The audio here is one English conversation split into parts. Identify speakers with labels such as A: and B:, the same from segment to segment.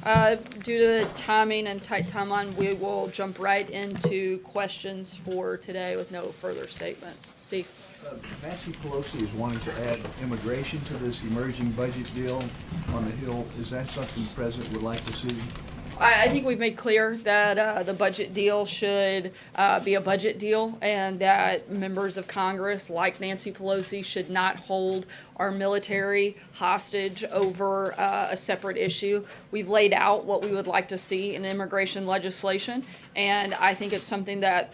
A: Due to the timing and tight timeline, we will jump right into questions for today with no further statements. See.
B: Nancy Pelosi is wanting to add immigration to this emerging budget deal on the Hill. Is that something the President would like to see?
A: I think we've made clear that the budget deal should be a budget deal, and that members of Congress, like Nancy Pelosi, should not hold our military hostage over a separate issue. We've laid out what we would like to see in immigration legislation, and I think it's something that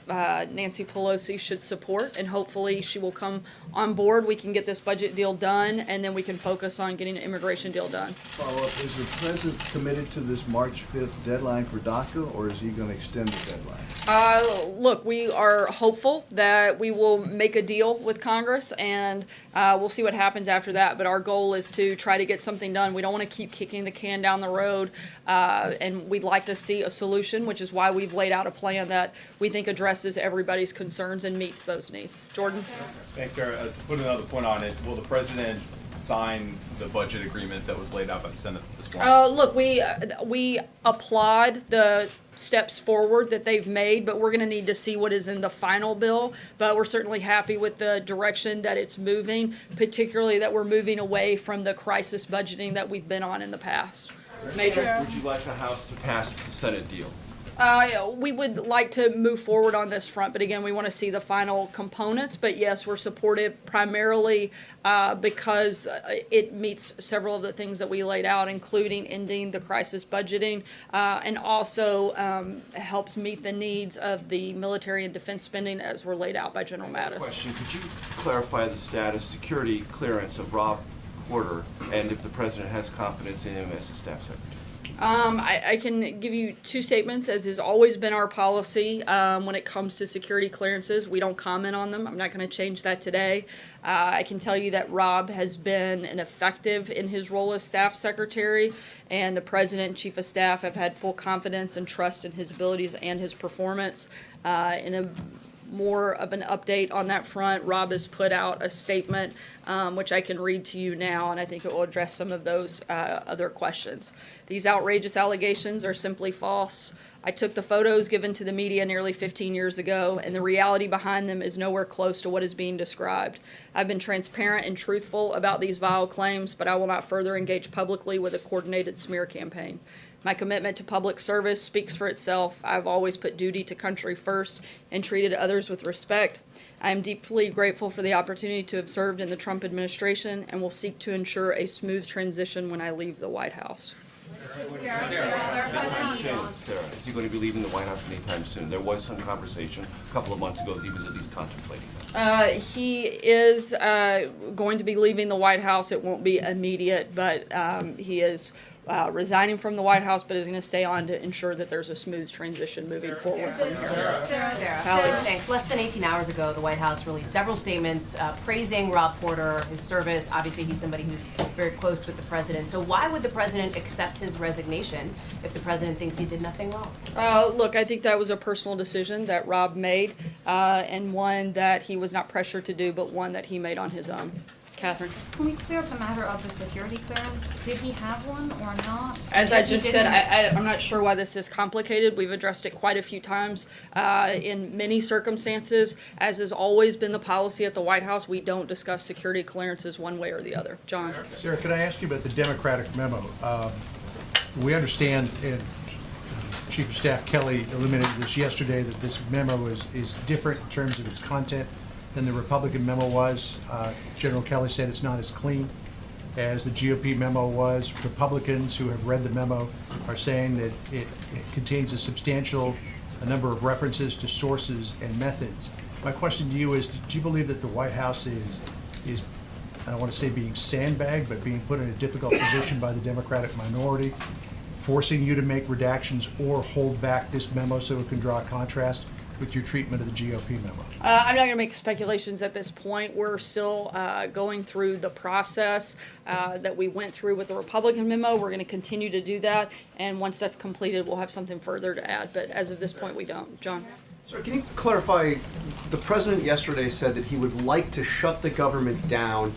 A: Nancy Pelosi should support, and hopefully she will come on board. We can get this budget deal done, and then we can focus on getting an immigration deal done.
B: Follow-up, is the President committed to this March 5th deadline for DACA, or is he going to extend the deadline?
A: Look, we are hopeful that we will make a deal with Congress, and we'll see what happens after that. But our goal is to try to get something done. We don't want to keep kicking the can down the road, and we'd like to see a solution, which is why we've laid out a plan that we think addresses everybody's concerns and meets those needs. Jordan?
C: Thanks, Sarah. To put another point on it, will the President sign the budget agreement that was laid out by the Senate this morning?
A: Look, we applaud the steps forward that they've made, but we're going to need to see what is in the final bill. But we're certainly happy with the direction that it's moving, particularly that we're moving away from the crisis budgeting that we've been on in the past. Major?
D: Would you like the House to pass the Senate deal?
A: We would like to move forward on this front, but again, we want to see the final components. But yes, we're supportive primarily because it meets several of the things that we laid out, including ending the crisis budgeting, and also helps meet the needs of the military and defense spending as were laid out by General Mattis.
D: Question, could you clarify the status, security clearance of Rob Porter, and if the President has confidence in him as a staff secretary?
A: I can give you two statements, as has always been our policy when it comes to security clearances. We don't comment on them. I'm not going to change that today. I can tell you that Rob has been an effective in his role as staff secretary, and the President and Chief of Staff have had full confidence and trust in his abilities and his performance. In a more of an update on that front, Rob has put out a statement which I can read to you now, and I think it will address some of those other questions. These outrageous allegations are simply false. I took the photos given to the media nearly 15 years ago, and the reality behind them is nowhere close to what is being described. I've been transparent and truthful about these vile claims, but I will not further engage publicly with a coordinated smear campaign. My commitment to public service speaks for itself. I've always put duty to country first and treated others with respect. I am deeply grateful for the opportunity to have served in the Trump administration and will seek to ensure a smooth transition when I leave the White House.
D: Sarah, is he going to be leaving the White House anytime soon? There was some conversation a couple of months ago that he was at least contemplating that.
A: He is going to be leaving the White House. It won't be immediate, but he is resigning from the White House, but is going to stay on to ensure that there's a smooth transition moving forward from here.
E: Sarah, thanks. Less than 18 hours ago, the White House released several statements praising Rob Porter, his service. Obviously, he's somebody who's very close with the President. So why would the President accept his resignation if the President thinks he did nothing wrong?
A: Look, I think that was a personal decision that Rob made, and one that he was not pressured to do, but one that he made on his own. Catherine?
F: Can we clear up the matter of the security clearance? Did he have one or not?
A: As I just said, I'm not sure why this is complicated. We've addressed it quite a few times in many circumstances. As has always been the policy at the White House, we don't discuss security clearances one way or the other. John?
G: Sarah, could I ask you about the Democratic memo? We understand, and Chief of Staff Kelly illuminated this yesterday, that this memo is different in terms of its content than the Republican memo was. General Kelly said it's not as clean as the GOP memo was. Republicans who have read the memo are saying that it contains a substantial number of references to sources and methods. My question to you is, do you believe that the White House is I don't want to say being sandbagged, but being put in a difficult position by the Democratic minority, forcing you to make redactions or hold back this memo so it can draw a contrast with your treatment of the GOP memo?
A: I'm not going to make speculations at this point. We're still going through the process that we went through with the Republican memo. We're going to continue to do that, and once that's completed, we'll have something further to add. But as of this point, we don't. John?
H: Sir, can you clarify, the President yesterday said that he would like to shut the government down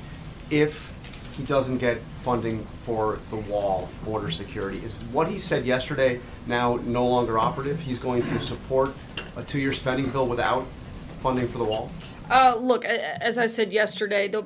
H: if he doesn't get funding for the wall, border security. Is what he said yesterday now no longer operative? He's going to support a 2-year spending bill without funding for the wall?
A: Look, as I said yesterday, the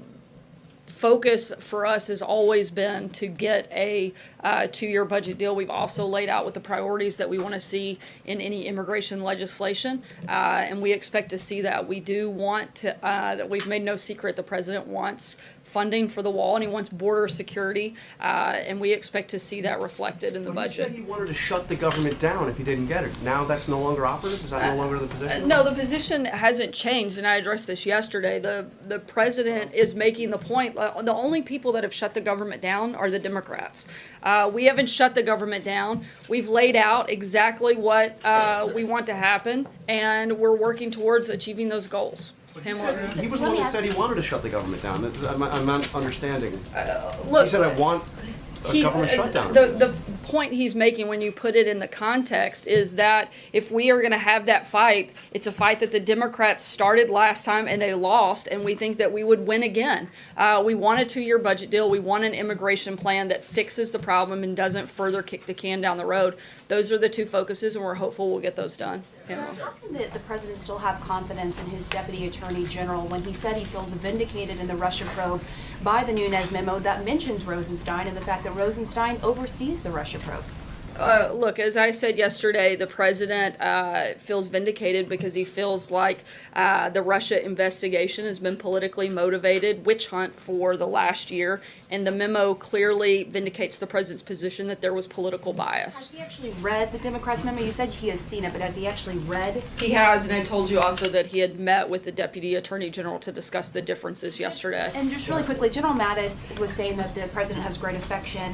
A: focus for us has always been to get a 2-year budget deal. We've also laid out what the priorities that we want to see in any immigration legislation, and we expect to see that. We do want to, that we've made no secret, the president wants funding for the wall and he wants border security, and we expect to see that reflected in the
H: But
A: budget.
H: he said he wanted to shut the government down if he didn't get it. Now that's no longer operative? Is that no longer the position?
A: No, the position hasn't changed, and I addressed this yesterday. The president is making the point, the only people that have shut the government down are the Democrats. We haven't shut the government down. We've laid out exactly what we want to happen, and we're working towards achieving those goals.
H: He was the one that said he wanted to shut the government down. I'm not understanding.
A: Look,
H: He said, I want a government shutdown.
A: The point he's making when you put it in the context is that if we are going to have that fight, it's a fight that the Democrats started last time and they lost, and we think that we would win again. We want a 2-year budget deal. We want an immigration plan that fixes the problem and doesn't further kick the can down the road. Those are the two focuses, and we're hopeful we'll get those done.
I: How can the president still have confidence in his deputy attorney general when he said he feels vindicated in the Russia probe by the Nunes memo that mentions Rosenstein and the fact that Rosenstein oversees the Russia probe?
A: Look, as I said yesterday, the president feels vindicated because he feels like the Russia investigation has been politically motivated witch hunt for the last year, and the memo clearly vindicates the president's position that there was political bias.
I: Has he actually read the Democrats' memo? You said he has seen it, but has he actually read?
A: He has, and I told you also that he had met with the deputy attorney general to discuss the differences yesterday.
I: And just really quickly, General Mattis was saying that the president has great affection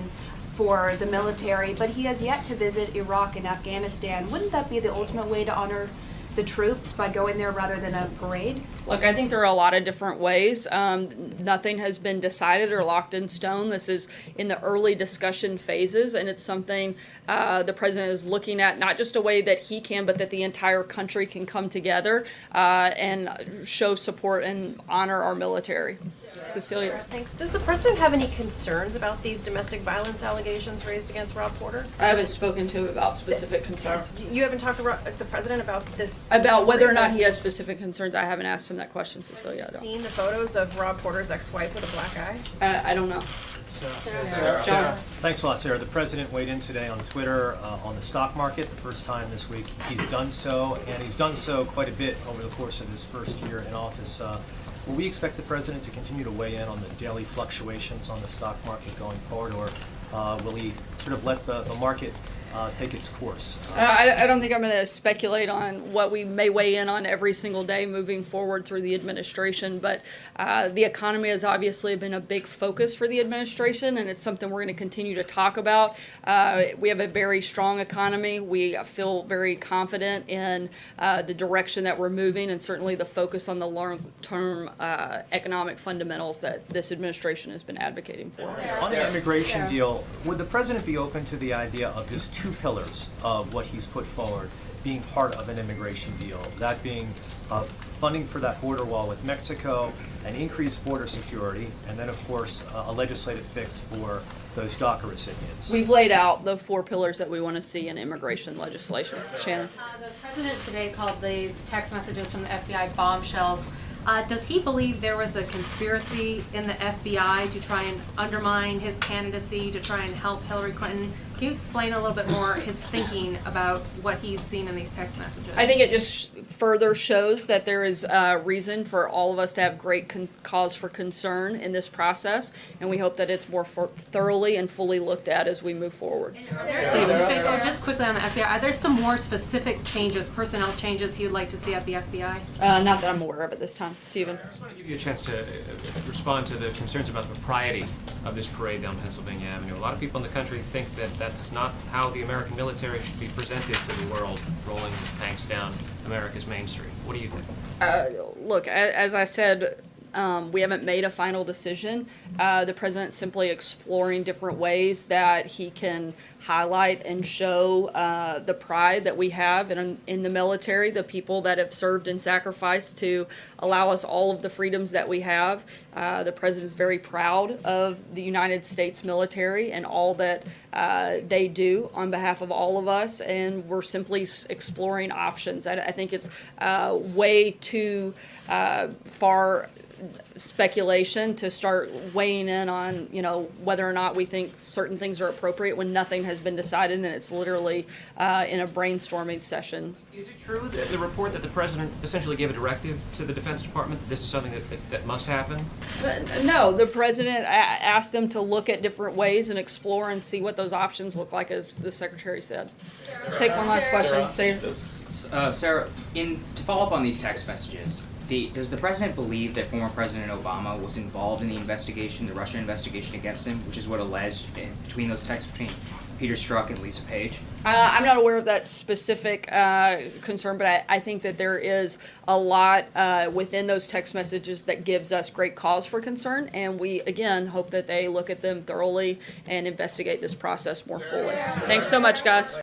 I: for the military, but he has yet to visit Iraq and Afghanistan. Wouldn't that be the ultimate way to honor the troops, by going there rather than a parade?
A: Look, I think there are a lot of different ways. Nothing has been decided or locked in stone. This is in the early discussion phases, and it's something the president is looking at, not just a way that he can, but that the entire country can come together and show support and honor our military. Cecilia.
J: Thanks. Does the president have any concerns about these domestic violence allegations raised against Rob Porter?
A: I haven't spoken to him about specific concerns.
J: You haven't talked to the president about this?
A: About whether or not he has specific concerns, I haven't asked him that question, Cecilia.
J: Have you seen the photos of Rob Porter's ex-wife with a black eye?
A: I don't know.
K: Sarah. Thanks a lot, Sarah. The president weighed in today on Twitter on the stock market, the first time this week he's done so, and he's done so quite a bit over the course of his first year in office. Will we expect the president to continue to weigh in on the daily fluctuations on the stock market going forward, or will he sort of let the market take its course?
A: I don't think I'm going to speculate on what we may weigh in on every single day moving forward through the administration, but the economy has obviously been a big focus for the administration, and it's something we're going to continue to talk about. We have a very strong economy. We feel very confident in the direction that we're moving, and certainly the focus on the long-term economic fundamentals that this administration has been advocating for.
K: On the immigration deal, would the president be open to the idea of just two pillars of what he's put forward being part of an immigration deal, that being funding for that border wall with Mexico, and increased border security, and then of course a legislative fix for those DACA recipients?
A: We've laid out the 4 pillars that we want to see in immigration legislation. Shannon.
L: The president today called these text messages from the FBI bombshells. Does he believe there was a conspiracy in the FBI to try and undermine his candidacy, to try and help Hillary Clinton? Can you explain a little bit more his thinking about what he's seen in these text messages?
A: I think it just further shows that there is reason for all of us to have great cause for concern in this process, and we hope that it's more thoroughly and fully looked at as we move forward.
L: Are there specific, just quickly on the FBI, are there some more specific changes, personnel changes he would like to see at the FBI?
A: Not that I'm aware of at this time. Stephen.
M: I just want to give you a chance to respond to the concerns about the propriety of this parade down Pennsylvania Avenue. A lot of people in the country think that that's not how the American military should be presented to the world, rolling tanks down America's Main Street. What do you think?
A: Look, as I said, We haven't made a final decision. The president's simply exploring different ways that he can highlight and show the pride that we have in the military, the people that have served and sacrificed to allow us all of the freedoms that we have. The president is very proud of the United States military and all that they do on behalf of all of us, and we're simply exploring options. I think it's way too far speculation to start weighing in on, whether or not we think certain things are appropriate when nothing has been decided and it's literally in a brainstorming session.
M: Is it true that the report that the president essentially gave a directive to the Defense Department that this is something that must happen?
A: No, the president asked them to look at different ways and explore and see what those options look like, as the secretary said. Take one last question.
N: Sarah, to follow up on these text messages, does the president believe that former President Obama was involved in the investigation, the Russian investigation against him, which is what alleged between those texts between Peter Strzok and Lisa Page?
A: I'm not aware of that specific concern, but I think that there is a lot within those text messages that gives us great cause for concern, and we, again, hope that they look at them thoroughly and investigate this process more fully. Thanks so much, guys.